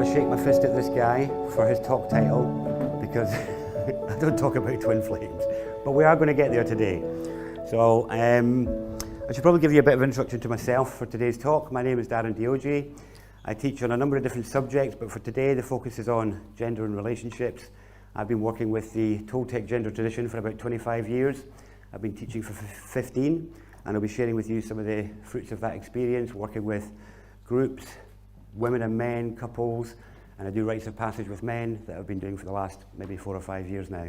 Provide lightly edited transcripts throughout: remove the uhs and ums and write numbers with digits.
going to shake my fist at this guy for his talk title because I don't talk about twin flames, but we are going to get there today. So I should probably give you a bit of introduction to myself for today's talk. My name is Darren Deojee. I teach on a number of different subjects, but for today the focus is on gender and relationships. I've been working with the Toltec gender tradition for about 25 years. I've been teaching for 15, and I'll be sharing with you some of the fruits of that experience, working with groups, women and men, couples, and I do rites of passage with men that I've been doing for the last maybe 4 or 5 years now.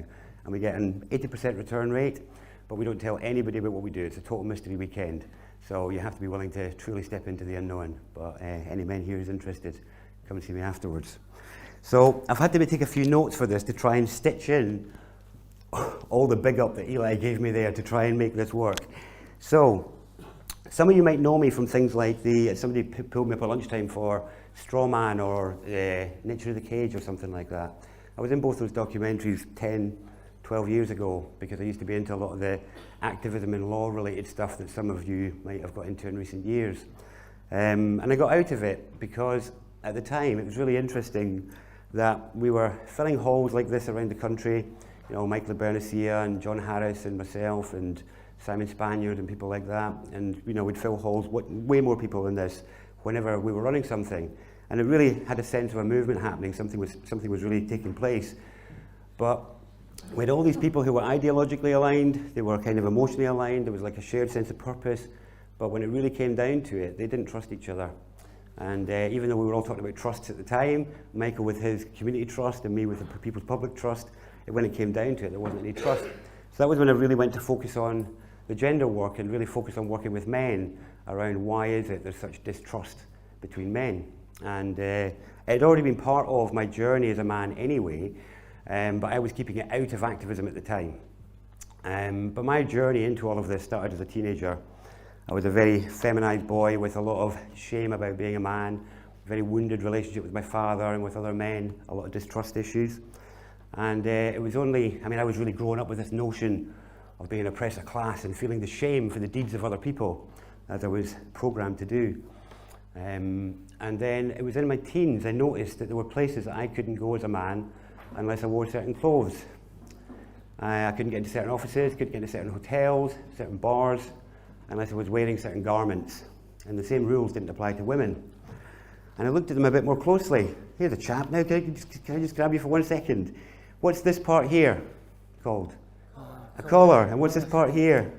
And we get an 80% return rate, but we don't tell anybody about what we do. It's a total mystery weekend. So you have to be willing to truly step into the unknown. But any men here who's interested, come and see me afterwards. So I've had to take a few notes for this to try and stitch in all the big up that Eli gave me there to try and make this work. So some of you might know me from things like somebody pulled me up at lunchtime for Straw Man or Nature of the Cage or something like that. I was in both those documentaries 10, 12 years ago because I used to be into a lot of the activism and law related stuff that some of you might have got into in recent years. And I got out of it because at the time it was really interesting that we were filling halls like this around the country. You know, Michael Bernicia and John Harris and myself and Simon Spaniard and people like that, and you know, we'd fill halls, way more people than this, whenever we were running something, and it really had a sense of a movement happening. Something was really taking place. But we had all these people who were ideologically aligned, they were kind of emotionally aligned, there was like a shared sense of purpose, but when it really came down to it, they didn't trust each other. And even though we were all talking about trusts at the time, Michael with his community trust and me with the people's public trust, when it came down to it, there wasn't any trust. So that was when I really went to focus on the gender work and really focus on working with men around why is it there's such distrust between men. And it had already been part of my journey as a man anyway, but I was keeping it out of activism at the time. But my journey into all of this started as a teenager. I was a very feminized boy with a lot of shame about being a man, very wounded relationship with my father and with other men, a lot of distrust issues. And it was only, I was really growing up with this notion of being an oppressor class and feeling the shame for the deeds of other people, as I was programmed to do. And then it was in my teens I noticed that there were places that I couldn't go as a man unless I wore certain clothes. I couldn't get into certain offices, couldn't get into certain hotels, certain bars, unless I was wearing certain garments. And the same rules didn't apply to women. And I looked at them a bit more closely. Here's a chap, now can I just grab you for 1 second? What's this part here called? A collar. And what's this part here?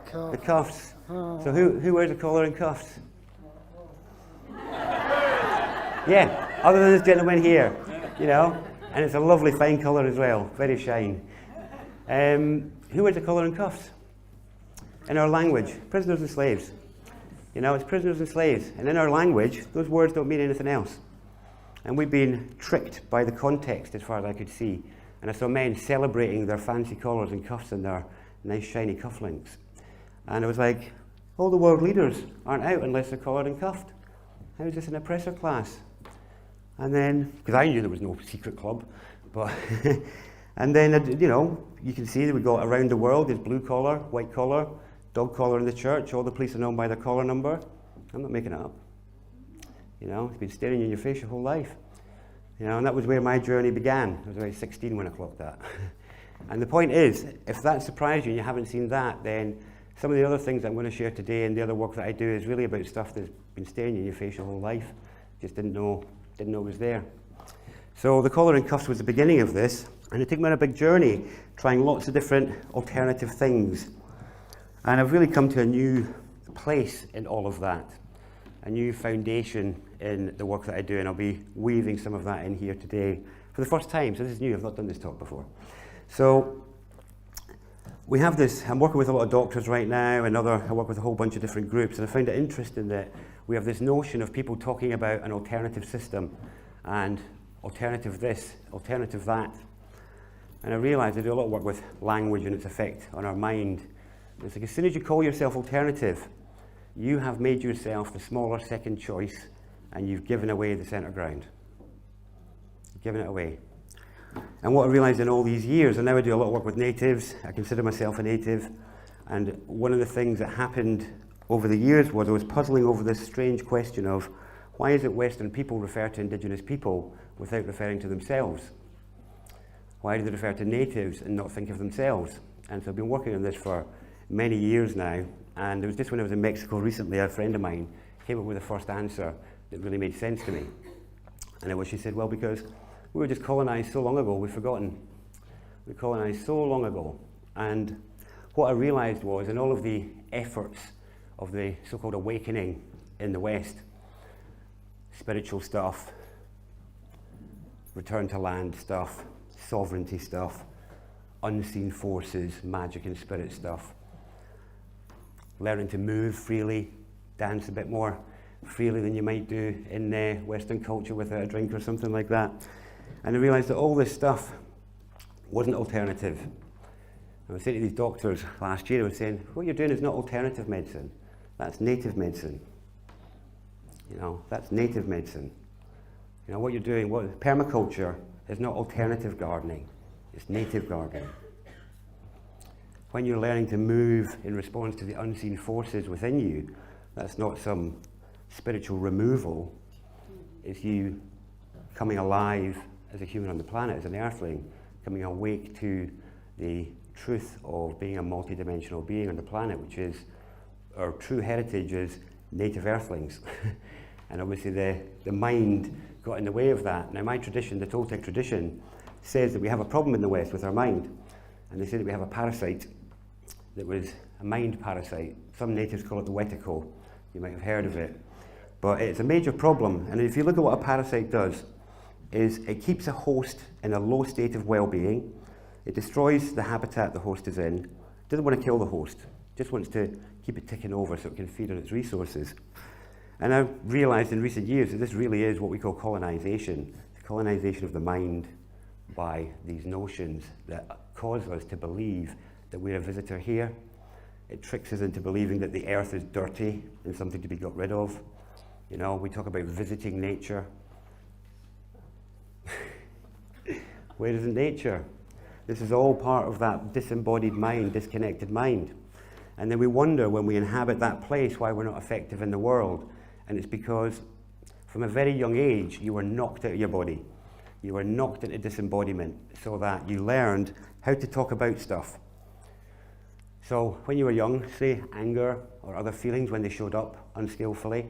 The cuffs. So who wears a collar and cuffs? Yeah, other than this gentleman here, you know, and it's a lovely fine colour as well, very shine. Who wears a collar and cuffs? In our language, prisoners and slaves. You know, it's prisoners and slaves, and in our language, those words don't mean anything else. And we've been tricked by the context as far as I could see. And I saw men celebrating their fancy collars and cuffs and their nice shiny cufflinks. And I was like, all the world leaders aren't out unless they're collared and cuffed. How is this an oppressor class? And then, because I knew there was no secret club, but and then, you know, you can see that we got around the world, there's blue collar, white collar, dog collar in the church, all the police are known by their collar number. I'm not making it up. You know, it's been staring you in your face your whole life. You know, and that was where my journey began. I was about 16 when I clocked that. And the point is, if that surprised you and you haven't seen that, then some of the other things I'm going to share today and the other work that I do is really about stuff that's been staring you in your face your whole life. Just didn't know it was there. So the collar and cuffs was the beginning of this, and it took me on a big journey, trying lots of different alternative things. And I've really come to a new place in all of that, a new foundation in the work that I do, and I'll be weaving some of that in here today for the first time. So this is new, I've not done this talk before. So we have this, I'm working with a lot of doctors right now, I work with a whole bunch of different groups, and I find it interesting that we have this notion of people talking about an alternative system, and alternative this, alternative that. And I realised I do a lot of work with language and its effect on our mind. It's like as soon as you call yourself alternative, you have made yourself the smaller second choice and you've given away the centre ground. You've given it away. And what I realised in all these years, and now I do a lot of work with natives, I consider myself a native, and one of the things that happened over the years was I was puzzling over this strange question of Why is it Western people refer to Indigenous people without referring to themselves? Why do they refer to natives and not think of themselves? And so I've been working on this for many years now, and it was just when I was in Mexico recently, a friend of mine came up with the first answer that really made sense to me. And it was, she said, well, because we were just colonized so long ago, we've forgotten. We colonized so long ago. And what I realized was, in all of the efforts of the so-called awakening in the West, spiritual stuff, return to land stuff, sovereignty stuff, unseen forces, magic and spirit stuff, learning to move freely, dance a bit more freely than you might do in Western culture without a drink or something like that. And I realized that all this stuff wasn't alternative. I was saying to these doctors last year, I was saying, what you're doing is not alternative medicine, that's native medicine. You know, that's native medicine. You know, what you're doing, permaculture is not alternative gardening, it's native gardening. When you're learning to move in response to the unseen forces within you, that's not some spiritual removal, it's you coming alive as a human on the planet, as an earthling, coming awake to the truth of being a multidimensional being on the planet, which is, our true heritage is native earthlings. And obviously the mind got in the way of that. Now my tradition, the Toltec tradition, says that we have a problem in the West with our mind. And they say that we have a parasite that was a mind parasite. Some natives call it the wetico. You might have heard of it. But it's a major problem. And if you look at what a parasite does, is it keeps a host in a low state of well-being. It destroys the habitat the host is in. It doesn't want to kill the host. It just wants to keep it ticking over so it can feed on its resources. And I've realized in recent years that this really is what we call colonization. The colonization of the mind by these notions that cause us to believe that we're a visitor here. It tricks us into believing that the earth is dirty and something to be got rid of. You know, we talk about visiting nature. Where is nature? This is all part of that disembodied mind, disconnected mind. And then we wonder when we inhabit that place why we're not effective in the world. And it's because from a very young age, you were knocked out of your body. You were knocked into disembodiment so that you learned how to talk about stuff. So when you were young, say anger or other feelings when they showed up unskillfully,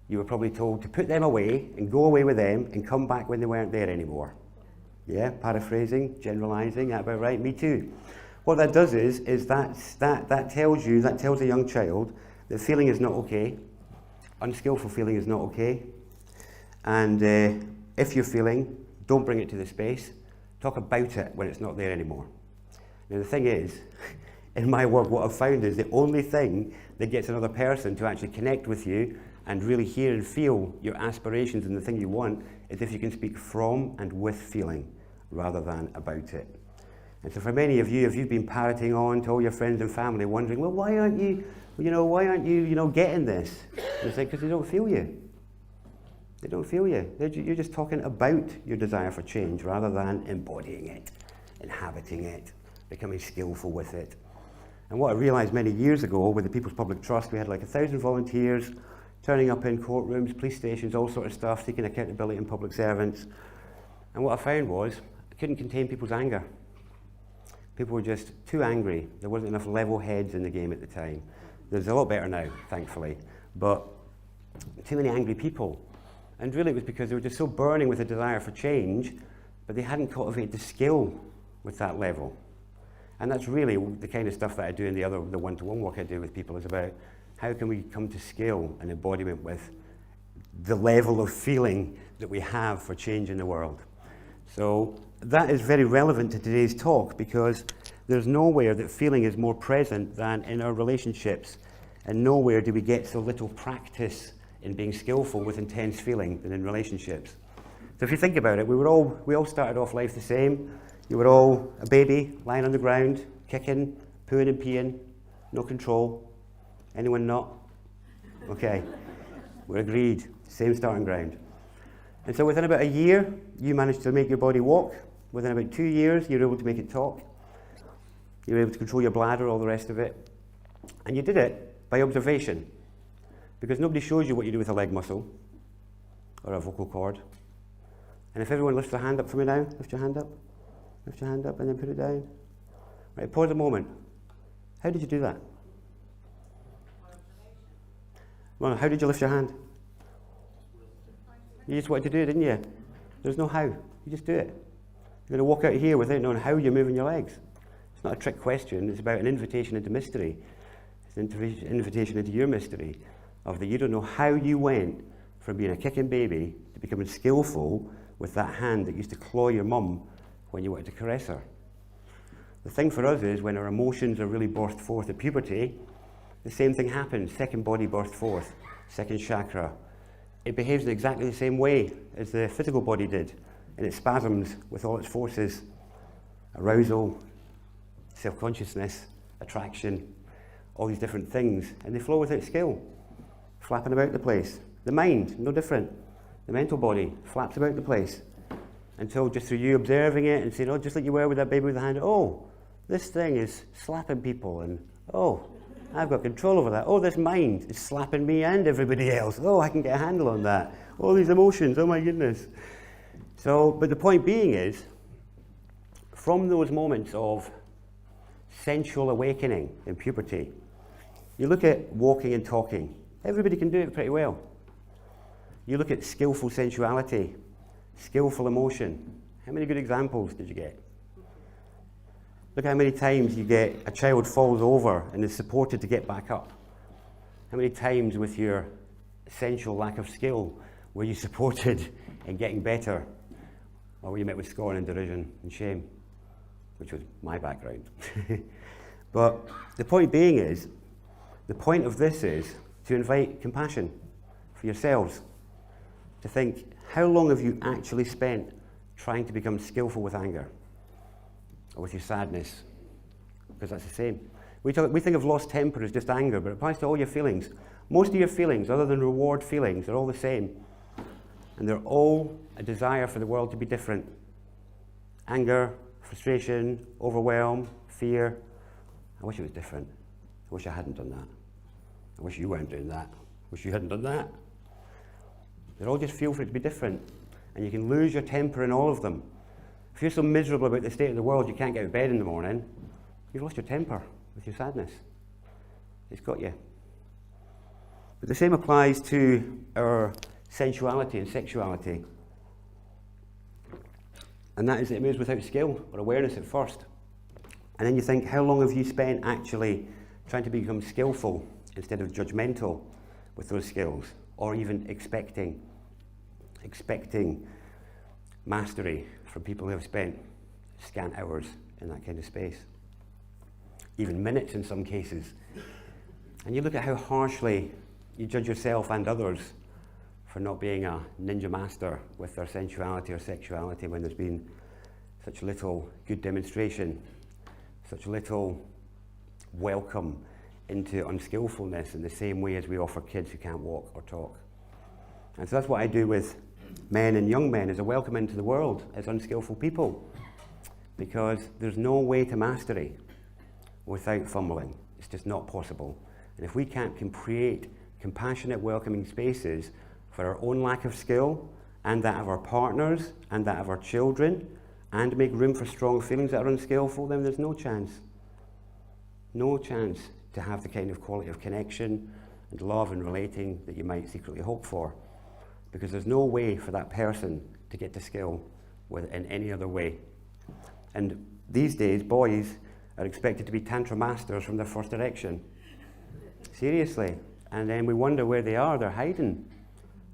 you were probably told to put them away and go away with them and come back when they weren't there anymore. Yeah, paraphrasing, generalizing, that about right? Me too. What that does is that tells a young child that feeling is not okay, unskillful feeling is not okay, and if you're feeling, don't bring it to the space, talk about it when it's not there anymore. Now the thing is, in my work what I've found is the only thing that gets another person to actually connect with you and really hear and feel your aspirations and the thing you want is if you can speak from and with feeling rather than about it. And so for many of you, if you've been parroting on to all your friends and family wondering, well, why aren't you getting this? And it's like, because they don't feel you. They don't feel you. You're just talking about your desire for change rather than embodying it, inhabiting it, becoming skillful with it. And what I realized many years ago with the People's Public Trust, we had like 1,000 volunteers turning up in courtrooms, police stations, all sort of stuff, seeking accountability in public servants. And what I found was, I couldn't contain people's anger. People were just too angry. There wasn't enough level heads in the game at the time. There's a lot better now, thankfully. But too many angry people. And really it was because they were just so burning with a desire for change, but they hadn't cultivated the skill with that level. And that's really the kind of stuff that I do in the one-to-one work I do with people, is about how can we come to skill and embodiment with the level of feeling that we have for change in the world. So that is very relevant to today's talk, because there's nowhere that feeling is more present than in our relationships, and nowhere do we get so little practice in being skillful with intense feeling than in relationships. So if you think about it, we all started off life the same. You were all a baby lying on the ground, kicking, pooing and peeing, no control. Anyone not? Okay, we're agreed, same starting ground. And so within about a year, you managed to make your body walk. Within about 2 years, you were able to make it talk. You were able to control your bladder, all the rest of it. And you did it by observation. Because nobody shows you what you do with a leg muscle. or a vocal cord. And if everyone lifts their hand up for me now, lift your hand up, and then put it down. Right, pause a moment. How did you do that? Well, how did you lift your hand? You just wanted to do it, didn't you? There's no how. You just do it. You're going to walk out here without knowing how you're moving your legs. It's not a trick question. It's about an invitation into mystery. It's an invitation into your mystery of that you don't know how you went from being a kicking baby to becoming skillful with that hand that used to claw your mum when you wanted to caress her. The thing for us is when our emotions are really burst forth at puberty, the same thing happens. Second body burst forth, second chakra. It behaves in exactly the same way as the physical body did, and it spasms with all its forces: arousal, self-consciousness, attraction, all these different things, and they flow without skill, flapping about the place. The mind, no different. The mental body flaps about the place until just through you observing it and saying, oh, just like you were with that baby with the hand, oh, this thing is slapping people, and oh, I've got control over that. Oh, this mind is slapping me and everybody else. Oh, I can get a handle on that. All these emotions, oh my goodness. So, but the point being is, from those moments of sensual awakening in puberty, you look at walking and talking. Everybody can do it pretty well. You look at skillful sensuality, skillful emotion. How many good examples did you get? Look how many times you get a child falls over and is supported to get back up. How many times with your sensual lack of skill were you supported in getting better? Or were you met with scorn and derision and shame? Which was my background. But the point being is, the point of this is to invite compassion for yourselves. To think, how long have you actually spent trying to become skillful with anger? Or with your sadness? Because that's the same. We think of lost temper as just anger, but it applies to all your feelings. Most of your feelings, other than reward feelings, are all the same. And they're all a desire for the world to be different. Anger, frustration, overwhelm, fear. I wish it was different. I wish I hadn't done that. I wish you weren't doing that. I wish you hadn't done that. They all just feel for it to be different. And you can lose your temper in all of them. If you're so miserable about the state of the world you can't get out of bed in the morning, you've lost your temper with your sadness. It's got you. But the same applies to our sensuality and sexuality. And that is that it moves without skill or awareness at first. And then you think, how long have you spent actually trying to become skillful instead of judgmental with those skills, or even expecting mastery from people who have spent scant hours in that kind of space, even minutes in some cases. And you look at how harshly you judge yourself and others for not being a ninja master with their sensuality or sexuality when there's been such little good demonstration, such little welcome into unskillfulness in the same way as we offer kids who can't walk or talk. And so that's what I do with men and young men, is a welcome into the world as unskillful people, because there's no way to mastery without fumbling. It's just not possible. And if we can't create compassionate, welcoming spaces for our own lack of skill and that of our partners and that of our children, and make room for strong feelings that are unskillful, then there's no chance to have the kind of quality of connection and love and relating that you might secretly hope for, because there's no way for that person to get to skill in any other way. And these days, boys are expected to be tantra masters from their first erection. Seriously. And then we wonder where they are. They're hiding.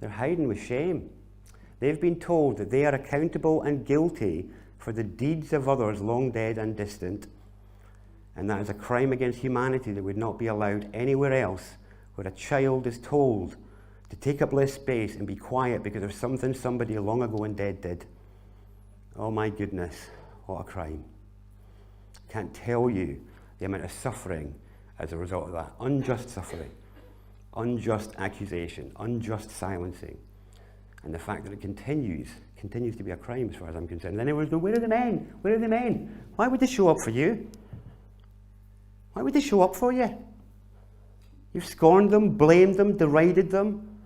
They're hiding with shame. They've been told that they are accountable and guilty for the deeds of others long dead and distant, and that is a crime against humanity that would not be allowed anywhere else, where a child is told to take up less space and be quiet because of something somebody long ago and dead did. Oh my goodness, what a crime. Can't tell you the amount of suffering as a result of that. Unjust suffering, unjust accusation, unjust silencing. And the fact that it continues to be a crime as far as I'm concerned. And then everyone's going, where are the men? Where are the men? Why would they show up for you? Why would they show up for you? You've scorned them, blamed them, derided them,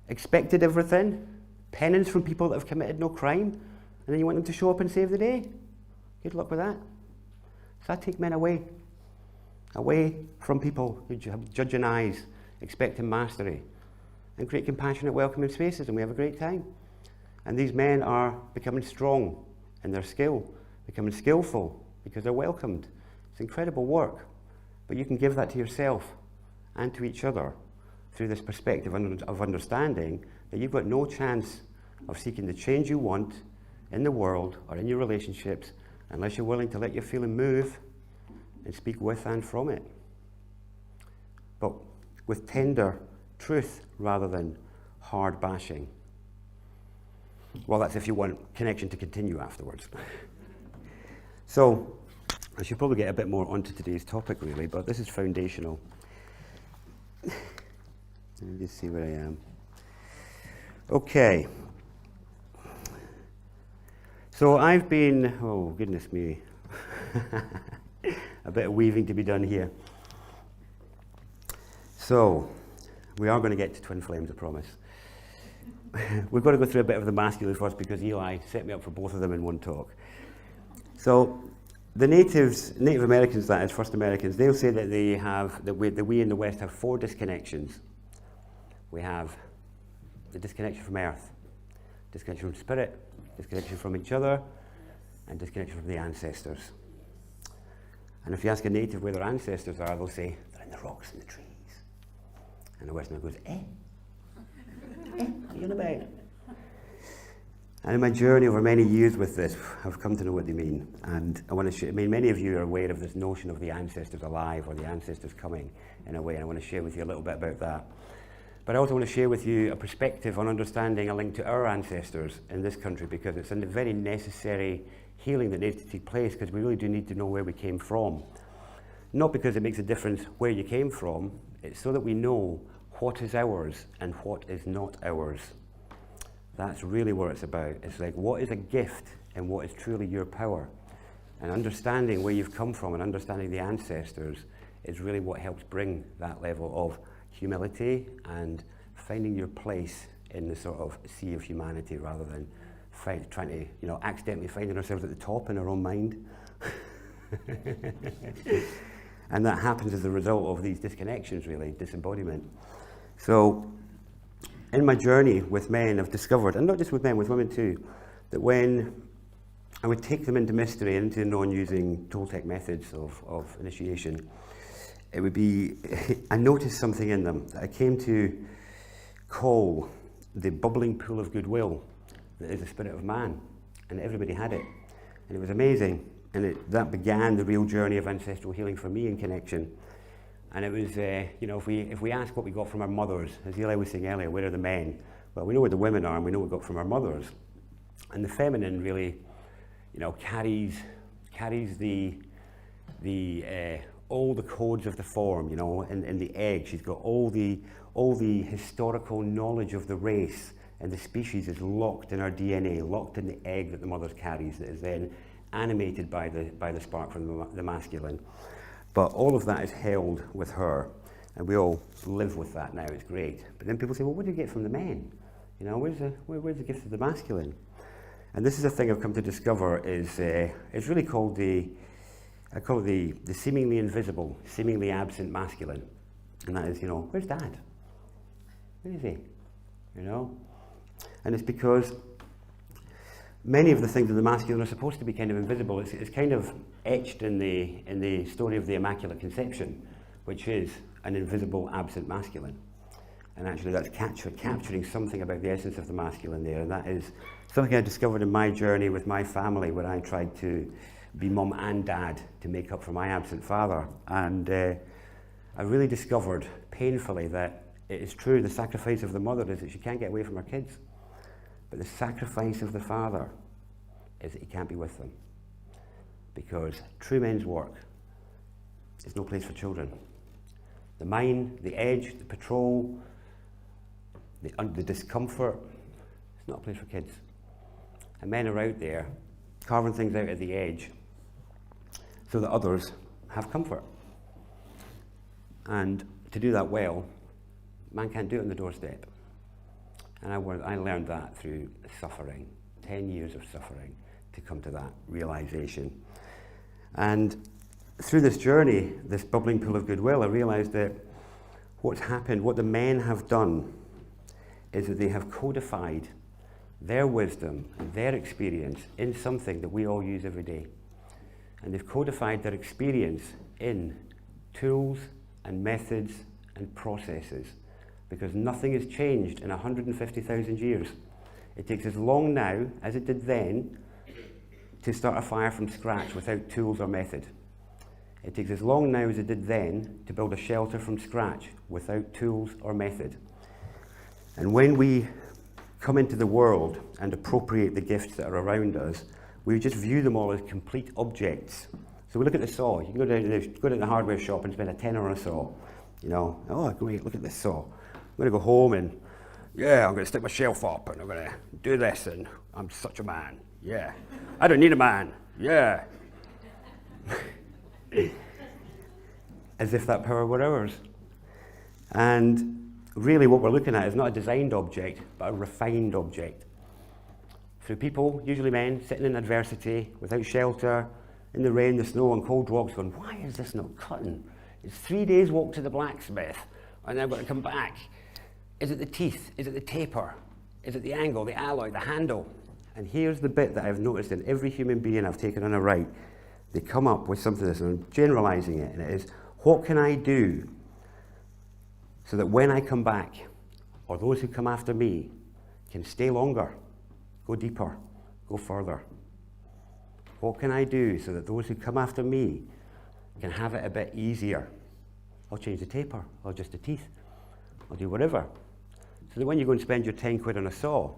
expected everything. penance from people that have committed no crime, and then you want them to show up and save the day. Good luck with that. So that take men away from people who have judging eyes, expecting mastery, and create compassionate, welcoming spaces, and we have a great time. And these men are becoming strong in their skill, becoming skillful because they're welcomed. It's incredible work, but you can give that to yourself and to each other through this perspective of understanding that you've got no chance of seeking the change you want in the world or in your relationships unless you're willing to let your feeling move and speak with and from it. But with tender truth rather than hard bashing. Well, that's if you want connection to continue afterwards. So, I should probably get a bit more onto today's topic really, but this is foundational. Let me just see where I am. Okay. So I've been, oh goodness me, a bit of weaving to be done here. So, we are going to get to twin flames, I promise. We've got to go through a bit of the masculine first because Eli set me up for both of them in one talk. So, the Native Americans, that is, First Americans, they'll say that they have, that we in the West have 4 disconnections. We have the disconnection from Earth, disconnection from Spirit, disconnection from each other, and disconnection from the ancestors. And if you ask a native where their ancestors are, they'll say, they're in the rocks and the trees. And the Westerner goes, what are you on about? And in my journey over many years with this, I've come to know what they mean. And I want to many of you are aware of this notion of the ancestors alive or the ancestors coming in a way, and I want to share with you a little bit about that. But I also want to share with you a perspective on understanding a link to our ancestors in this country, because it's a very necessary healing that needs to take place, because we really do need to know where we came from. Not because it makes a difference where you came from, it's so that we know what is ours and what is not ours. That's really what it's about. It's like, what is a gift and what is truly your power? And understanding where you've come from and understanding the ancestors is really what helps bring that level of humility and finding your place in the sort of sea of humanity, rather than trying to, accidentally finding ourselves at the top in our own mind. And that happens as a result of these disconnections, really, disembodiment. So, in my journey with men, I've discovered, and not just with men, with women too, that when I would take them into mystery and into non-using Toltec methods of initiation, it would be, I noticed something in them that I came to call the bubbling pool of goodwill that is the spirit of man, and everybody had it. And it was amazing, and that began the real journey of ancestral healing for me in connection. And it was, if we ask what we got from our mothers, as Eli was saying earlier, where are the men? Well, we know where the women are, and we know what we got from our mothers. And the feminine really, carries all the codes of the form, in the egg. She's got all the historical knowledge of the race and the species is locked in our DNA, locked in the egg that the mother carries, that is then animated by the spark from the masculine. But all of that is held with her, and we all live with that now. It's great. But then people say, well, what do you get from the men? Where's the gift of the masculine? And this is a thing I've come to discover is it's really called I call it the seemingly invisible, seemingly absent masculine. And that is, where's Dad? Where is he? And it's because many of the things of the masculine are supposed to be kind of invisible. It's kind of etched in the story of the Immaculate Conception, which is an invisible, absent masculine. And actually that's capturing something about the essence of the masculine there. And that is something I discovered in my journey with my family when I tried to be mum and dad to make up for my absent father. And I really discovered painfully that it is true, the sacrifice of the mother is that she can't get away from her kids. But the sacrifice of the father is that he can't be with them. Because true men's work is no place for children. The mine, the edge, the patrol, the discomfort, it's not a place for kids. And men are out there carving things out at the edge so that others have comfort. And to do that well, man can't do it on the doorstep. And I learned that through suffering, 10 years of suffering to come to that realization. And through this journey, this bubbling pool of goodwill, I realized that what's happened, what the men have done, is that they have codified their wisdom and their experience in something that we all use every day. And they've codified their experience in tools and methods and processes, because nothing has changed in 150,000 years. It takes as long now as it did then to start a fire from scratch without tools or method. It takes as long now as it did then to build a shelter from scratch without tools or method. And when we come into the world and appropriate the gifts that are around us, we just view them all as complete objects. So we look at the saw. You can go to the hardware shop and spend a tenner on a saw. You know, oh great, look at this saw. I'm going to go home and, yeah, I'm going to stick my shelf up and I'm going to do this and I'm such a man. Yeah. I don't need a man. Yeah. As if that power were ours. And really what we're looking at is not a designed object, but a refined object. Through people, usually men, sitting in adversity, without shelter, in the rain, the snow, and cold rocks, going, why is this not cutting? It's 3 days walk to the blacksmith, and then I've got to come back. Is it the teeth? Is it the taper? Is it the angle, the alloy, the handle? And here's the bit that I've noticed in every human being I've taken on a ride. They come up with something that's, and I'm generalizing it, and it is, what can I do so that when I come back, or those who come after me, can stay longer, go deeper, go further? What can I do so that those who come after me can have it a bit easier? I'll change the taper, I'll adjust the teeth, I'll do whatever. So that when you go and spend your 10 quid on a saw,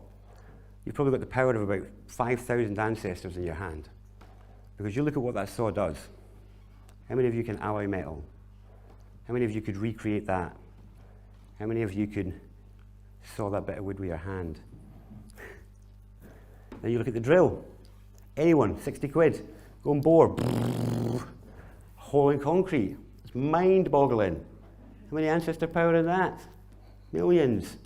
you've probably got the power of about 5,000 ancestors in your hand. Because you look at what that saw does. How many of you can alloy metal? How many of you could recreate that? How many of you could saw that bit of wood with your hand? Then you look at the drill. Anyone, 60 quid, go and bore. Hole in concrete. It's mind-boggling. How many ancestor power in that? Millions.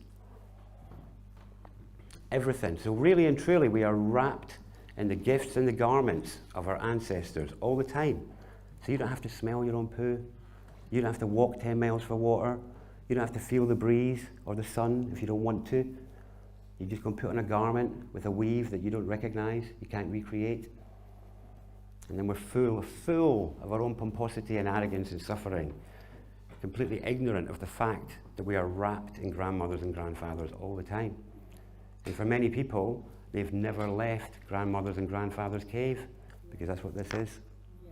Everything. So really and truly, we are wrapped in the gifts and the garments of our ancestors all the time. So you don't have to smell your own poo. You don't have to walk 10 miles for water. You don't have to feel the breeze or the sun if you don't want to. You just go and put on a garment with a weave that you don't recognize, you can't recreate. And then we're full of our own pomposity and arrogance and suffering, completely ignorant of the fact that we are wrapped in grandmothers and grandfathers all the time. And for many people, they've never left grandmothers and grandfathers' cave, because that's what this is. Yeah.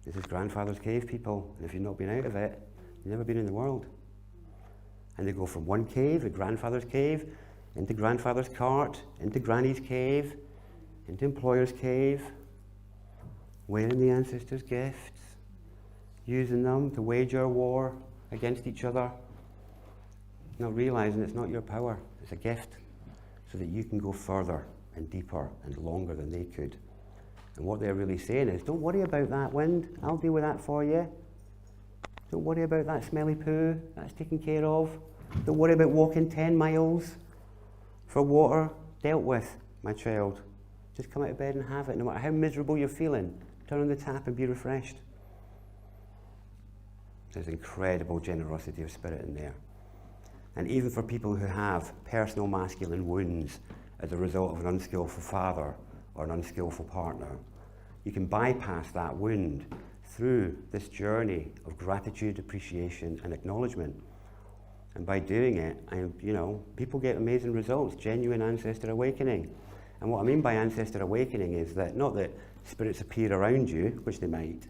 This is grandfather's cave, people. And if you've not been out of it, you've never been in the world. And they go from one cave, the grandfather's cave, into grandfather's cart, into granny's cave, into employer's cave, wearing the ancestors' gifts, using them to wage our war against each other, not realizing it's not your power, it's a gift, so that you can go further and deeper and longer than they could. And what they're really saying is, don't worry about that wind, I'll deal with that for you. Don't worry about that smelly poo, that's taken care of. Don't worry about walking 10 miles for water, dealt with, my child. Just come out of bed and have it, no matter how miserable you're feeling. Turn on the tap and be refreshed. There's incredible generosity of spirit in there. And even for people who have personal masculine wounds as a result of an unskillful father or an unskillful partner, you can bypass that wound through this journey of gratitude, appreciation, and acknowledgement. And by doing it, people get amazing results, genuine ancestor awakening. And what I mean by ancestor awakening is that not that spirits appear around you, which they might,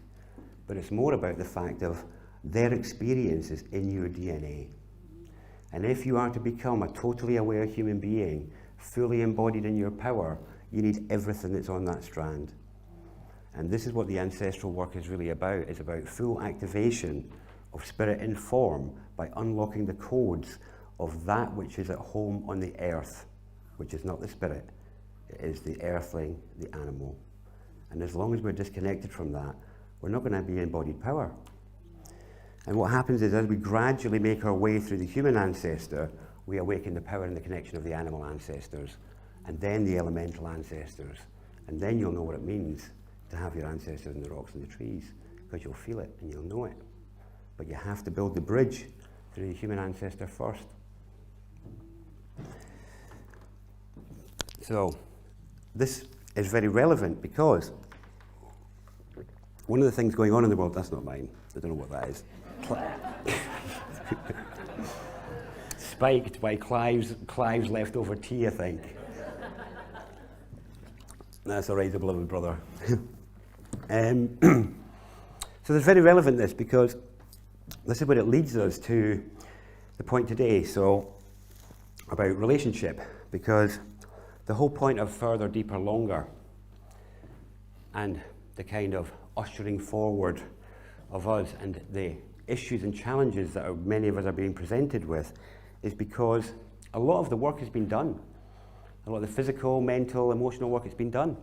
but it's more about the fact of their experiences in your DNA. And if you are to become a totally aware human being, fully embodied in your power, you need everything that's on that strand. And this is what the ancestral work is really about. It's about full activation of spirit in form by unlocking the codes of that which is at home on the earth, which is not the spirit. It is the earthling, the animal. And as long as we're disconnected from that, we're not going to be embodied power. And what happens is, as we gradually make our way through the human ancestor, we awaken the power and the connection of the animal ancestors, and then the elemental ancestors. And then you'll know what it means to have your ancestors in the rocks and the trees, because you'll feel it and you'll know it. But you have to build the bridge through the human ancestor first. So this is very relevant because one of the things going on in the world, that's not mine, I don't know what that is. Spiked by Clive's leftover tea, I think. That's all right, the beloved brother. So it's very relevant, this, because this is where it leads us to the point today, so about relationship, because the whole point of further, deeper, longer, and the kind of ushering forward of us and the issues and challenges that many of us are being presented with is because a lot of the work has been done. A lot of the physical, mental, emotional work has been done.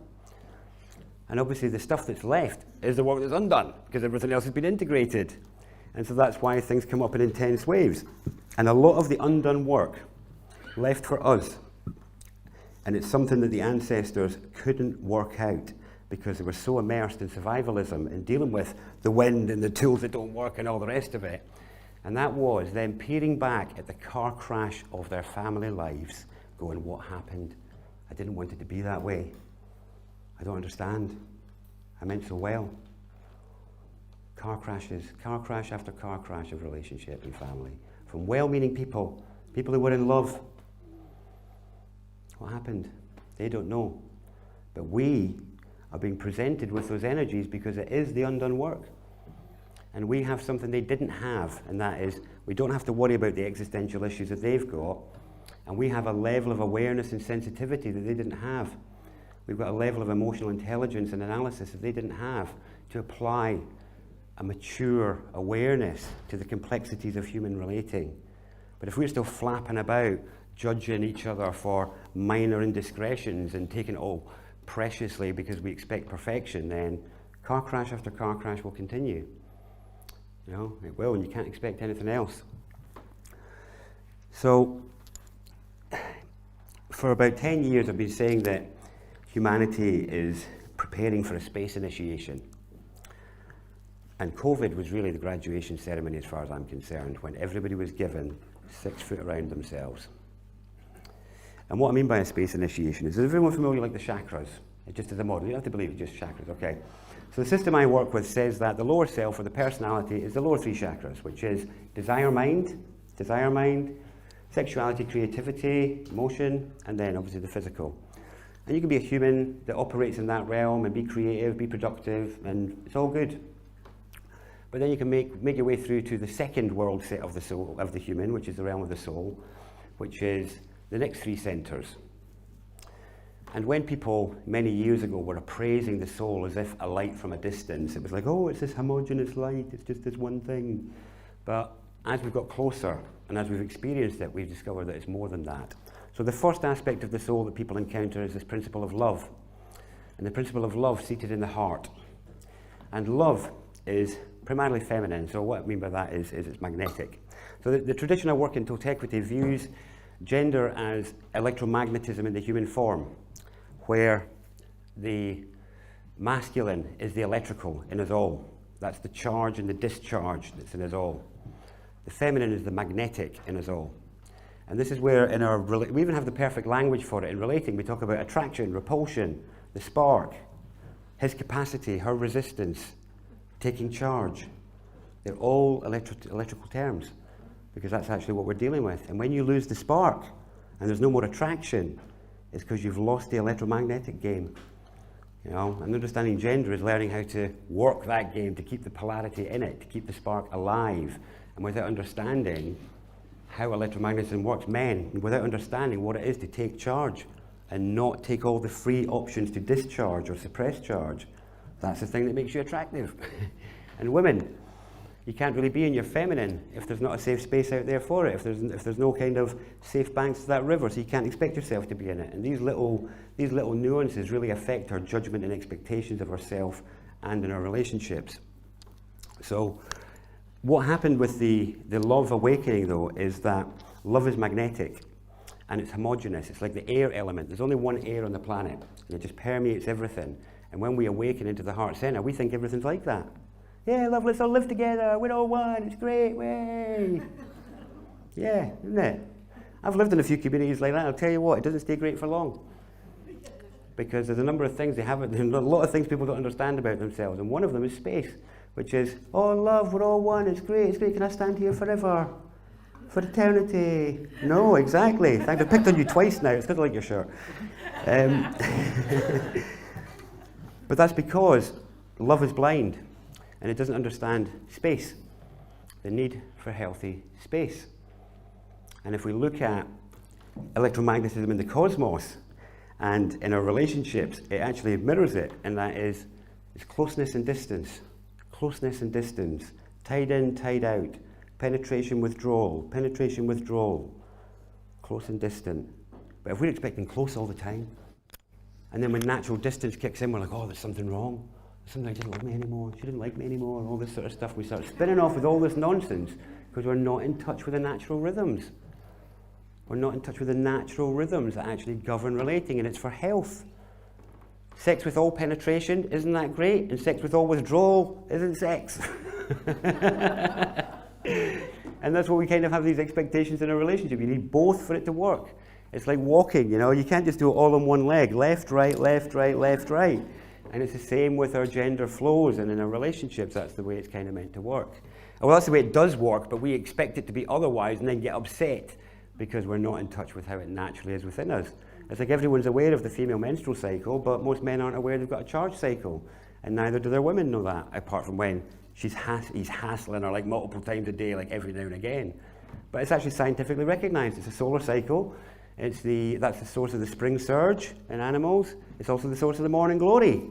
And obviously the stuff that's left is the work that's undone, because everything else has been integrated. And so that's why things come up in intense waves. And a lot of the undone work left for us, and it's something that the ancestors couldn't work out because they were so immersed in survivalism and dealing with the wind and the tools that don't work and all the rest of it. And that was them peering back at the car crash of their family lives, going, what happened? I didn't want it to be that way. I don't understand. I meant so well. Car crashes, car crash after car crash of relationship and family. From well-meaning people, people who were in love. What happened? They don't know. But we are being presented with those energies because it is the undone work. And we have something they didn't have, and that is we don't have to worry about the existential issues that they've got, and we have a level of awareness and sensitivity that they didn't have. We've got a level of emotional intelligence and analysis that they didn't have to apply a mature awareness to the complexities of human relating. But if we're still flapping about, judging each other for minor indiscretions and taking it all preciously because we expect perfection, then car crash after car crash will continue. You know, it will, and you can't expect anything else. So, for about 10 years I've been saying that humanity is preparing for a space initiation. And COVID was really the graduation ceremony as far as I'm concerned, when everybody was given 6 foot around themselves. And what I mean by a space initiation is everyone familiar like the chakras? It just is a model. You don't have to believe it's just chakras, okay? So the system I work with says that the lower self, or the personality, is the lower 3 chakras, which is desire mind, sexuality, creativity, emotion, and then obviously the physical. And you can be a human that operates in that realm and be creative, be productive, and it's all good. But then you can make your way through to the second world set of the soul, of the human, which is the realm of the soul, which is the next 3 centers. And when people many years ago were appraising the soul as if a light from a distance, it was like, oh, it's this homogeneous light, it's just this one thing. But as we've got closer and as we've experienced it, we've discovered that it's more than that. So the first aspect of the soul that people encounter is this principle of love. And the principle of love seated in the heart. And love is primarily feminine, so what I mean by that is it's magnetic. So the tradition I work in, Total Equity, views gender as electromagnetism in the human form, where the masculine is the electrical in us all. That's the charge and the discharge that's in us all. The feminine is the magnetic in us all. And this is where we even have the perfect language for it in relating. We talk about attraction, repulsion, the spark, his capacity, her resistance, taking charge. They're all electrical terms, because that's actually what we're dealing with. And when you lose the spark and there's no more attraction, it's because you've lost the electromagnetic game. You know, and understanding gender is learning how to work that game to keep the polarity in it, to keep the spark alive. And without understanding how electromagnetism works, without understanding what it is to take charge and not take all the free options to discharge or suppress charge, that's the thing that makes you attractive. And women, you can't really be in your feminine if there's not a safe space out there for it, if there's no kind of safe banks to that river, so you can't expect yourself to be in it. And these little nuances really affect our judgment and expectations of ourselves and in our relationships. So what happened with the love awakening, though, is that Love is magnetic, and it's homogeneous. It's like the air element. There's only one air on the planet, and it just permeates everything. And when we awaken into the heart center, we think everything's like that. Yeah, love, let's all live together. We're all one. It's great. Way. Yeah, isn't it? I've lived in a few communities like that. I'll tell you what, it doesn't stay great for long. Because there's a number of things there's a lot of things people don't understand about themselves, and one of them is space, which is, oh love, we're all one, it's great, can I stand here forever? For eternity? No, exactly. In fact, I've picked on you twice now, it's because I like your shirt. But that's because love is blind, and it doesn't understand space, the need for healthy space. And if we look at electromagnetism in the cosmos, and in our relationships, it actually mirrors it, and that is closeness and distance. Closeness and distance. Tied in, tied out. Penetration, withdrawal. Penetration, withdrawal. Close and distant. But if we're expecting close all the time, and then when natural distance kicks in, we're like, oh, there's something wrong. Something didn't love me anymore. She didn't like me anymore. All this sort of stuff. We start spinning off with all this nonsense because we're not in touch with the natural rhythms. We're not in touch with the natural rhythms that actually govern relating, and it's for health. Sex with all penetration, isn't that great? And sex with all withdrawal isn't sex. And that's what we kind of have these expectations in a relationship. You need both for it to work. It's like walking, you know, you can't just do it all on one leg. Left, right, left, right, left, right. And it's the same with our gender flows, and in our relationships, that's the way it's kind of meant to work. Well, that's the way it does work, but we expect it to be otherwise and then get upset because we're not in touch with how it naturally is within us. It's like everyone's aware of the female menstrual cycle, but most men aren't aware they've got a charge cycle, and neither do their women know that, apart from when he's hassling her like multiple times a day, like every now and again. But it's actually scientifically recognized. It's a solar cycle. That's the source of the spring surge in animals. It's also the source of the morning glory.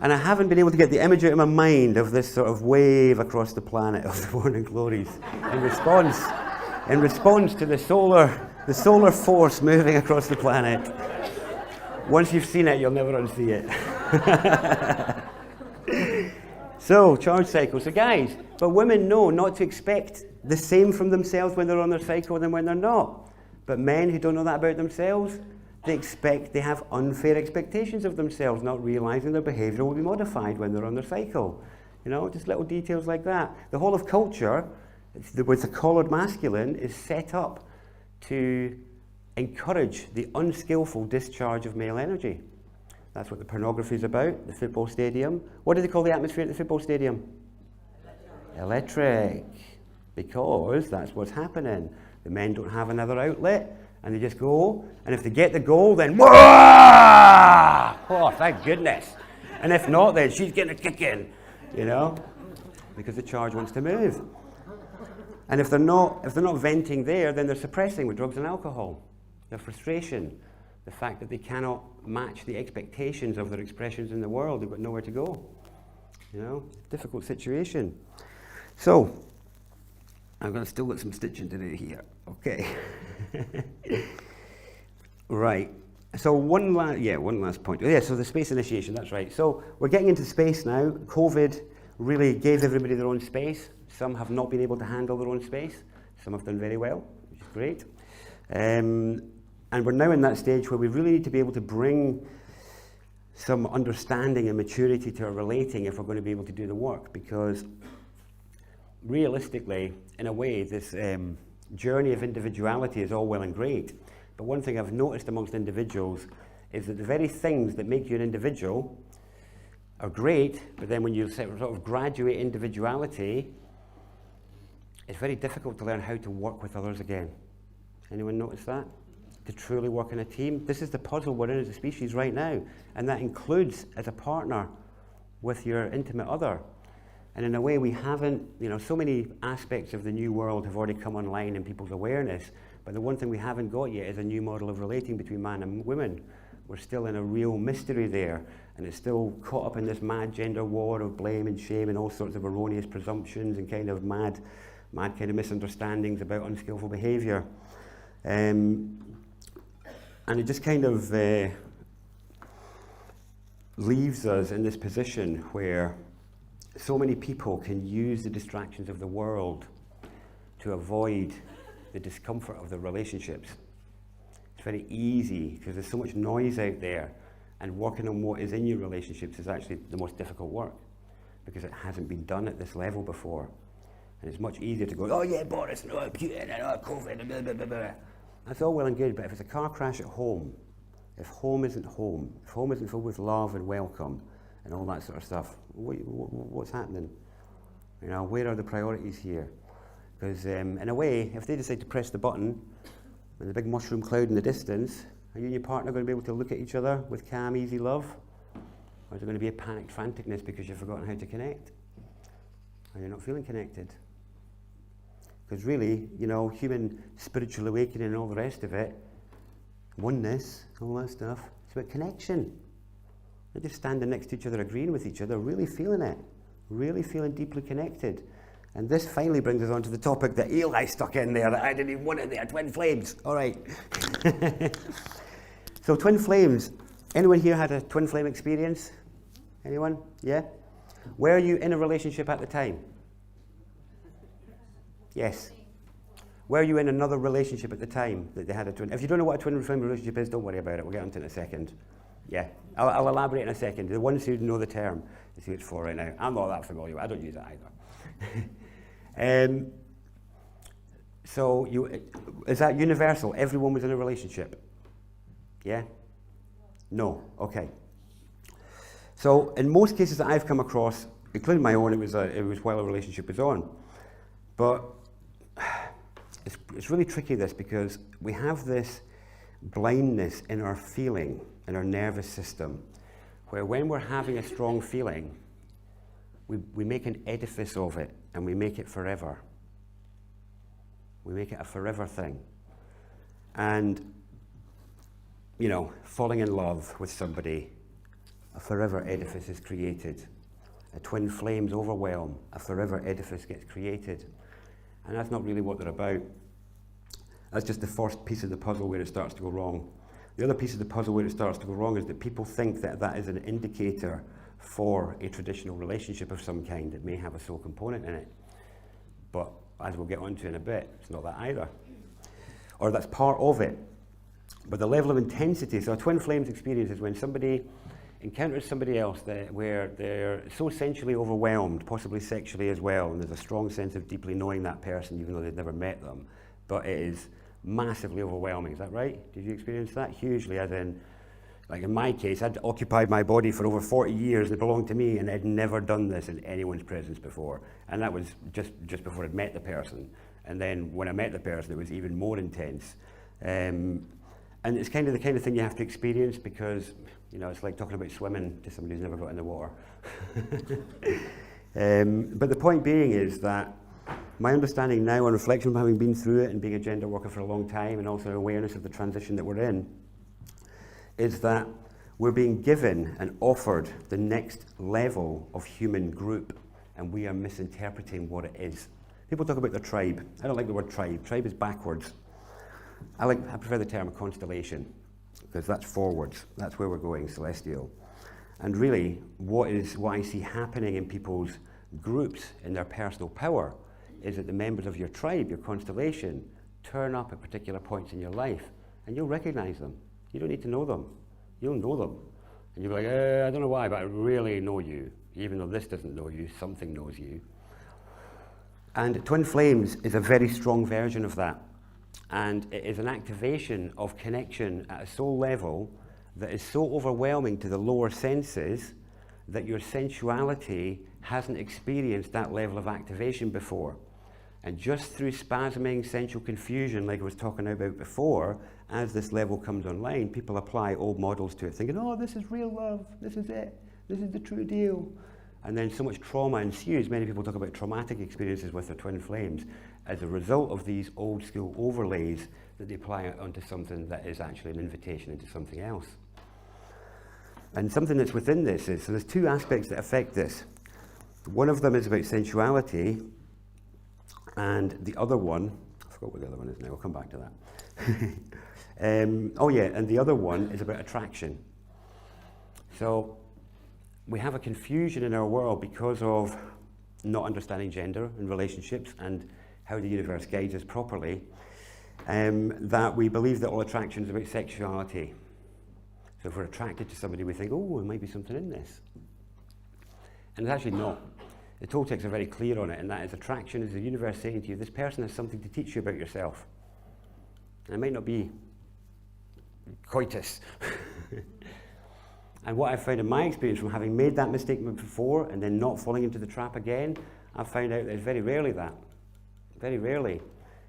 And I haven't been able to get the image out of my mind of this sort of wave across the planet of the morning glories in response to the solar force moving across the planet. Once you've seen it, you'll never unsee it. So, charge cycle. So guys, but women know not to expect the same from themselves when they're on their cycle than when they're not. But men who don't know that about themselves, they have unfair expectations of themselves, not realizing their behavior will be modified when they're on their cycle. You know, just little details like that. The whole of culture, with the collared masculine, is set up to encourage the unskillful discharge of male energy. That's what the pornography is about, the football stadium. What do they call the atmosphere at the football stadium? Electric. Because that's what's happening. The men don't have another outlet, and they just go, and if they get the goal, then whoa! Oh, thank goodness. And if not, then she's getting a kick in, you know, because the charge wants to move. And if they're not venting there, then they're suppressing with drugs and alcohol. Their frustration, the fact that they cannot match the expectations of their expressions in the world, they've got nowhere to go. You know, difficult situation. So, I'm going to still got some stitching to do here. Okay. Right. So one last point. Yeah, so the space initiation, that's right. So we're getting into space now. COVID really gave everybody their own space. Some have not been able to handle their own space. Some have done very well, which is great. And we're now in that stage where we really need to be able to bring some understanding and maturity to our relating if we're going to be able to do the work, because realistically, in a way, this journey of individuality is all well and great. But one thing I've noticed amongst individuals is that the very things that make you an individual are great, but then when you sort of graduate individuality, it's very difficult to learn how to work with others again. Anyone notice that? To truly work in a team. This is the puzzle we're in as a species right now, and that includes as a partner with your intimate other. And in a way, we haven't, so many aspects of the new world have already come online in people's awareness, but the one thing we haven't got yet is a new model of relating between man and women. We're still in a real mystery there, and it's still caught up in this mad gender war of blame and shame and all sorts of erroneous presumptions and kind of mad kind of misunderstandings about unskillful behaviour. And it just kind of leaves us in this position where so many people can use the distractions of the world to avoid the discomfort of the relationships. It's very easy because there's so much noise out there, and working on what is in your relationships is actually the most difficult work because it hasn't been done at this level before. And it's much easier to go, oh yeah, Boris, no, Putin, and COVID, blah, blah, blah, blah. That's all well and good, but if it's a car crash at home, if home isn't filled with love and welcome and all that sort of stuff, what's happening? You know, where are the priorities here? Because in a way, if they decide to press the button and the big mushroom cloud in the distance, are you and your partner going to be able to look at each other with calm, easy love? Or is there going to be a panicked franticness because you've forgotten how to connect? And you're not feeling connected? Because really, you know, human spiritual awakening and all the rest of it, oneness, all that stuff, it's about connection. Not just standing next to each other, agreeing with each other, really feeling it, really feeling deeply connected. And this finally brings us on to the topic that Eli stuck in there, that I didn't even want in there, twin flames. All right. So twin flames, anyone here had a twin flame experience? Anyone? Yeah? Were you in a relationship at the time? Yes. Were you in another relationship at the time that they had a twin? If you don't know what a twin flame relationship is, don't worry about it. We'll get onto it in a second. Yeah, I'll elaborate in a second. The ones who know the term, is who it's for right now. I'm not that familiar with it. I don't use it either. So is that universal? Everyone was in a relationship? Yeah? No? Okay. So in most cases that I've come across, including my own, it was while a relationship was on. But it's really tricky, this, because we have this blindness in our feeling, in our nervous system, where when we're having a strong feeling, we make an edifice of it, and we make it forever. We make it a forever thing. And, you know, falling in love with somebody, a forever edifice is created. A twin flames overwhelm, a forever edifice gets created. And that's not really what they're about. That's just the first piece of the puzzle where it starts to go wrong. The other piece of the puzzle where it starts to go wrong is that people think that that is an indicator for a traditional relationship of some kind that may have a soul component in it. But as we'll get onto in a bit, it's not that either. Or that's part of it. But the level of intensity, so a twin flames experience is when somebody encounters somebody else where they're so sensually overwhelmed, possibly sexually as well, and there's a strong sense of deeply knowing that person even though they've never met them, but it is massively overwhelming. Is that right? Did you experience that? Hugely, as in, like in my case, I'd occupied my body for over 40 years, it belonged to me, and I'd never done this in anyone's presence before. And that was just before I'd met the person. And then when I met the person, it was even more intense. And it's kind of the kind of thing you have to experience because, you know, it's like talking about swimming to somebody who's never got in the water. But the point being is that my understanding now on reflection from having been through it and being a gender worker for a long time and also awareness of the transition that we're in, is that we're being given and offered the next level of human group, and we are misinterpreting what it is. People talk about the tribe. I don't like the word tribe. Tribe is backwards. I prefer the term constellation, because that's forwards. That's where we're going, celestial. And really, what I see happening in people's groups, in their personal power, is that the members of your tribe, your constellation, turn up at particular points in your life, and you'll recognize them. You don't need to know them. You'll know them. And you'll be like, I don't know why, but I really know you. Even though this doesn't know you, something knows you. And twin flames is a very strong version of that. And it is an activation of connection at a soul level that is so overwhelming to the lower senses that your sensuality hasn't experienced that level of activation before. And just through spasming sensual confusion, like I was talking about before, as this level comes online, people apply old models to it, thinking, oh, this is real love, this is it, this is the true deal. And then so much trauma ensues. Many people talk about traumatic experiences with their twin flames as a result of these old school overlays that they apply onto something that is actually an invitation into something else. And something that's within this is, so there's two aspects that affect this. One of them is about sensuality, and the other one, I forgot what the other one is now, we'll come back to that. And the other one is about attraction. So we have a confusion in our world because of not understanding gender and relationships and how the universe guides us properly. that we believe that all attraction is about sexuality. So if we're attracted to somebody, we think, oh, there might be something in this. And it's actually not. The Toltecs are very clear on it, and that is attraction is the universe saying to you, this person has something to teach you about yourself. And it might not be coitus. And what I've found in my experience from having made that mistake before and then not falling into the trap again, I've found out that it's very rarely that. Very rarely.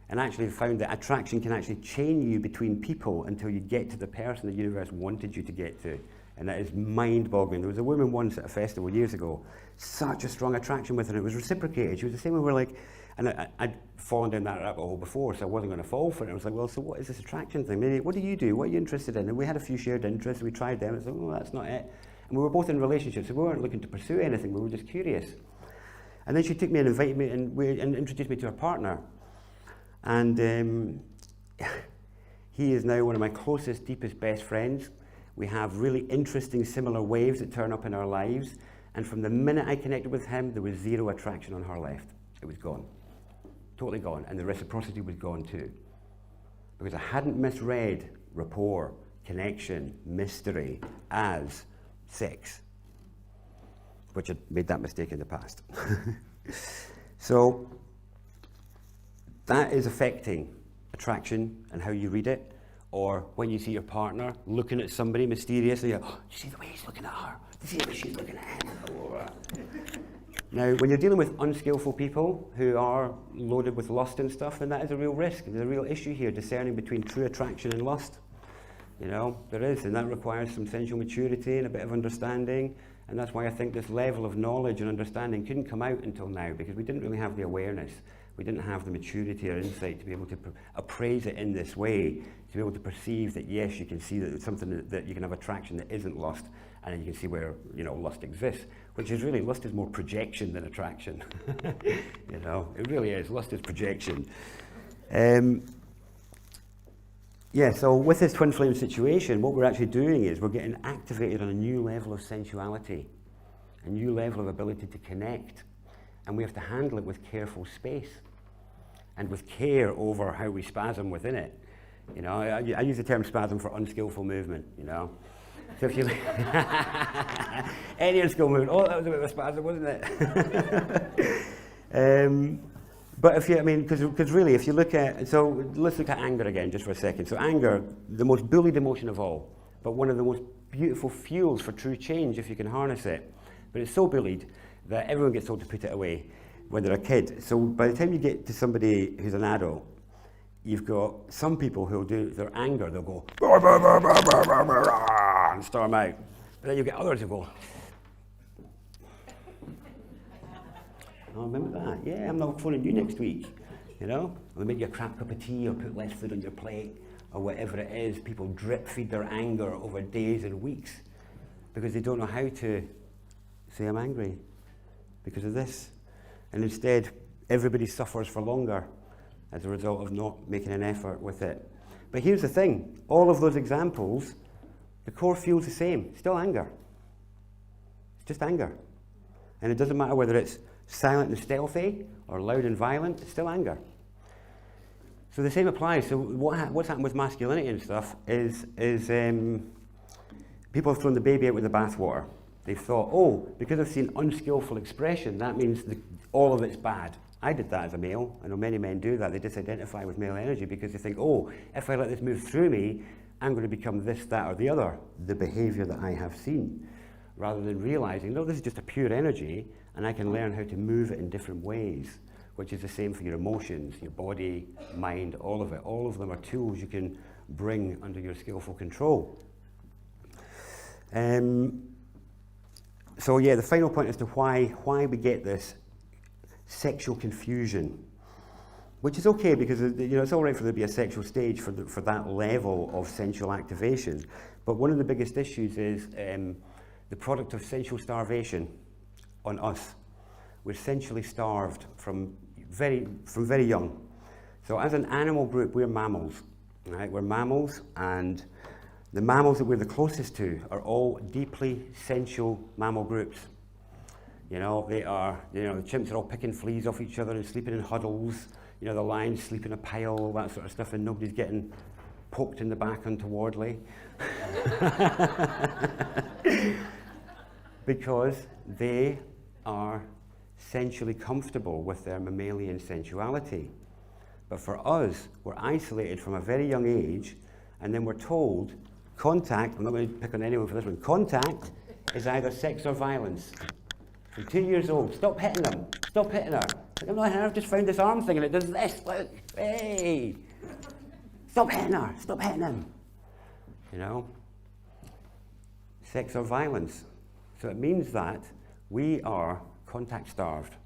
And actually found that attraction can actually chain you between people until you get to the person the universe wanted you to get to. And that is mind-boggling. There was a woman once at a festival years ago, such a strong attraction with her, and it was reciprocated. She was the same way we're like, and I'd fallen down that rabbit hole before, so I wasn't going to fall for it. I was like, well, so what is this attraction thing? Maybe, what do you do? What are you interested in? And we had a few shared interests, we tried them, and I was like, oh, that's not it. And we were both in relationships, so we weren't looking to pursue anything, we were just curious. And then she took me and invited me and introduced me to her partner. And he is now one of my closest, deepest, best friends. We have really interesting, similar waves that turn up in our lives. And from the minute I connected with him, there was zero attraction on her left. It was gone. Totally gone. And the reciprocity was gone too. Because I hadn't misread rapport, connection, mystery as sex, which I'd made that mistake in the past. So, that is affecting attraction and how you read it, or when you see your partner looking at somebody mysteriously, you go, oh, you see the way he's looking at her? You see the way she's looking at him? Now, when you're dealing with unskillful people who are loaded with lust and stuff, then that is a real risk. There's a real issue here, discerning between true attraction and lust. You know, there is, and that requires some sensual maturity and a bit of understanding. And that's why I think this level of knowledge and understanding couldn't come out until now, because we didn't really have the awareness. We didn't have the maturity or insight to be able to appraise it in this way, to be able to perceive that, yes, you can see that it's something that you can have attraction that isn't lust, and then you can see where, you know, lust exists, which is really, lust is more projection than attraction. You know, it really is. Lust is projection. Yeah, so with this twin flame situation, what we're actually doing is we're getting activated on a new level of sensuality, a new level of ability to connect, and we have to handle it with careful space and with care over how we spasm within it. You know, I use the term spasm for unskillful movement, you know. So if you any unskillful movement, oh, that was a bit of a spasm, wasn't it? But if you, I mean, because really, if you look at, so let's look at anger again just for a second. So anger, the most bullied emotion of all, but one of the most beautiful fuels for true change if you can harness it. But it's so bullied that everyone gets told to put it away when they're a kid. So by the time you get to somebody who's an adult, you've got some people who'll do their anger, they'll go, and storm out. But then you get others who go, oh, remember that? Yeah, I'm not phoning you next week. You know? Or they make you a crap cup of tea or put less food on your plate or whatever it is. People drip feed their anger over days and weeks because they don't know how to say I'm angry because of this. And instead, everybody suffers for longer as a result of not making an effort with it. But here's the thing. All of those examples, the core feels the same. Still anger. It's just anger. And it doesn't matter whether it's silent and stealthy or loud and violent, it's still anger. So the same applies. So what's happened with masculinity and stuff is people have thrown the baby out with the bathwater. They've thought, oh, because I've seen unskillful expression, that means all of it's bad. I did that as a male. I know many men do that. They disidentify with male energy because they think, oh, if I let this move through me, I'm going to become this, that, or the other, the behavior that I have seen. Rather than realizing, no, this is just a pure energy, and I can learn how to move it in different ways, which is the same for your emotions, your body, mind, all of it. All of them are tools you can bring under your skillful control. So yeah, the final point as to why we get this sexual confusion, which is okay because it's all right for there to be a sexual stage for that level of sensual activation. But one of the biggest issues is the product of sensual starvation on us. We're sensually starved from very young. So as an animal group, we're mammals. Right? We're mammals, and the mammals that we're the closest to are all deeply sensual mammal groups. You know, they are, you know, the chimps are all picking fleas off each other and sleeping in huddles. You know, the lions sleep in a pile, all that sort of stuff, and nobody's getting poked in the back untowardly. Because they are sensually comfortable with their mammalian sensuality. But for us, we're isolated from a very young age, and then we're told, contact, I'm not going to pick on anyone for this one, contact is either sex or violence. From 2 years old, stop hitting them, stop hitting her. Like, I'm not hitting her, I've just found this arm thing and it does this, look, hey! Stop hitting her, stop hitting him. You know? Sex or violence. So it means that we are contact starved,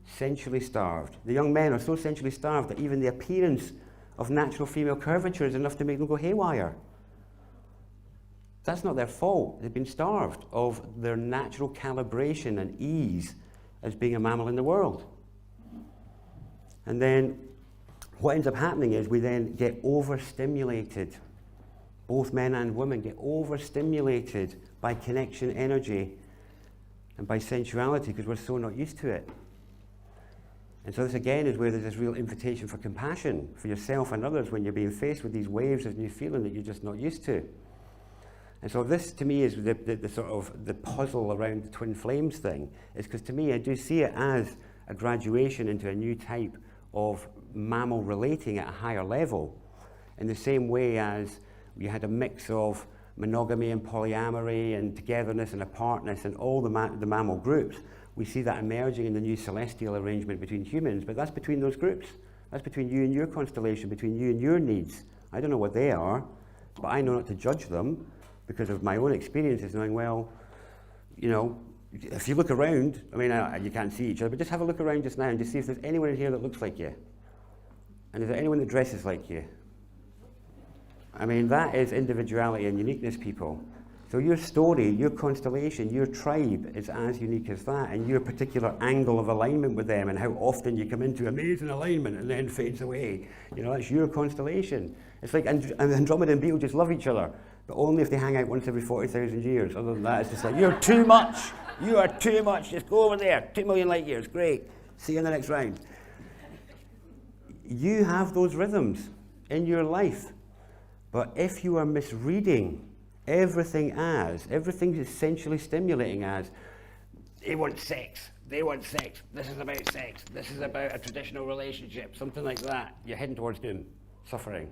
sensually starved. The young men are so sensually starved that even the appearance of natural female curvature is enough to make them go haywire. That's not their fault. They've been starved of their natural calibration and ease as being a mammal in the world. And then what ends up happening is we then get overstimulated. Both men and women get overstimulated by connection energy and by sensuality because we're so not used to it. And so this again is where there's this real invitation for compassion for yourself and others when you're being faced with these waves of new feeling that you're just not used to. And so this, to me, is the sort of the puzzle around the twin flames thing, is because to me, I do see it as a graduation into a new type of mammal relating at a higher level, in the same way as you had a mix of monogamy and polyamory and togetherness and apartness and all the mammal groups. We see that emerging in the new celestial arrangement between humans, but that's between those groups. That's between you and your constellation, between you and your needs. I don't know what they are, but I know not to judge them, because of my own experiences, knowing, well, you know, if you look around, I mean, you can't see each other, but just have a look around just now and just see if there's anyone in here that looks like you. And is there anyone that dresses like you? I mean, that is individuality and uniqueness, people. So your story, your constellation, your tribe is as unique as that, and your particular angle of alignment with them and how often you come into amazing alignment and then fades away. You know, that's your constellation. It's like Andromeda and Betelgeuse love each other, but only if they hang out once every 40,000 years. Other than that, it's just like, you're too much. You are too much. Just go over there. 2 million light years. Great. See you in the next round. You have those rhythms in your life. But if you are misreading everything essentially stimulating as, they want sex. They want sex. This is about sex. This is about a traditional relationship. Something like that. You're heading towards doom, suffering.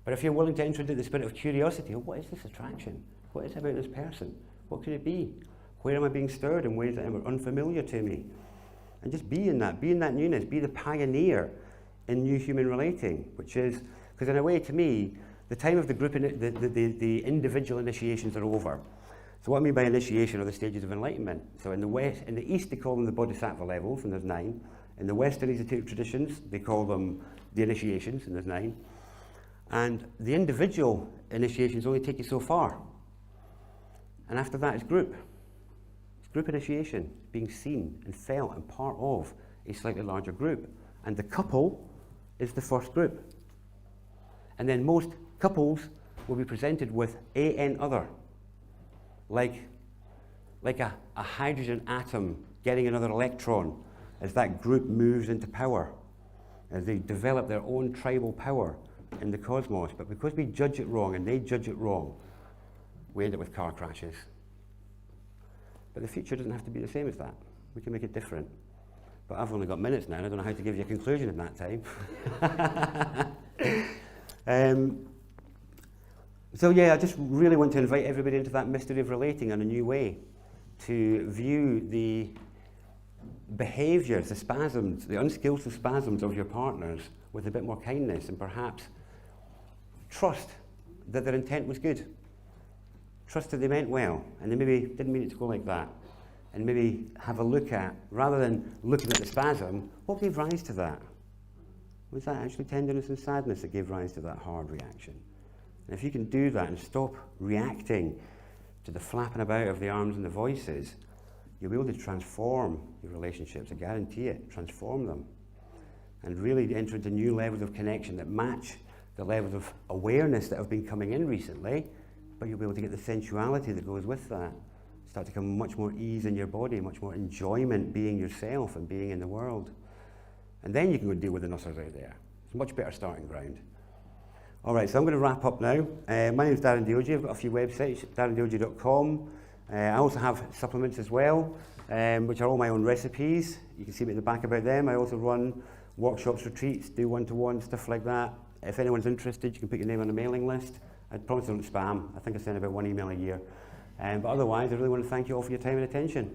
But if you're willing to enter into the spirit of curiosity, what is this attraction? What is it about this person? What could it be? Where am I being stirred in ways that are unfamiliar to me? And just be in that newness, be the pioneer in new human relating, which is, because in a way to me, the time of the group, the individual initiations are over. So what I mean by initiation are the stages of enlightenment. So in the East they call them the Bodhisattva levels, and there's 9. In the Western esoteric traditions, they call them the initiations, and there's 9. And the individual initiations only take you so far. And after that it's group. It's group initiation, being seen and felt and part of a slightly larger group. And the couple is the first group. And then most couples will be presented with an other, like a hydrogen atom getting another electron as that group moves into power, as they develop their own tribal power in the cosmos. But because we judge it wrong and they judge it wrong, we end up with car crashes. But the future doesn't have to be the same as that. We can make it different. But I've only got minutes now and I don't know how to give you a conclusion in that time. So yeah, I just really want to invite everybody into that mystery of relating in a new way, to view the behaviours, the spasms, the unskillful spasms of your partners with a bit more kindness, and perhaps trust that their intent was good. Trust that they meant well, and they maybe didn't mean it to go like that. And maybe have a look at, rather than looking at the spasm, what gave rise to that? Was that actually tenderness and sadness that gave rise to that hard reaction? And if you can do that and stop reacting to the flapping about of the arms and the voices, you'll be able to transform your relationships, I guarantee it, transform them. And really enter into new levels of connection that match the levels of awareness that have been coming in recently, but you'll be able to get the sensuality that goes with that. start to come much more ease in your body, much more enjoyment being yourself and being in the world. And then you can go deal with the nussers out there. It's a much better starting ground. All right, so I'm going to wrap up now. My name is Darren Deojee. I've got a few websites, darrendeojee.com. I also have supplements as well, which are all my own recipes. You can see me at the back about them. I also run workshops, retreats, do one-to-one, stuff like that. If anyone's interested, you can put your name on a mailing list. I promise I don't spam. I think I send about 1 email a year. But otherwise, I really want to thank you all for your time and attention.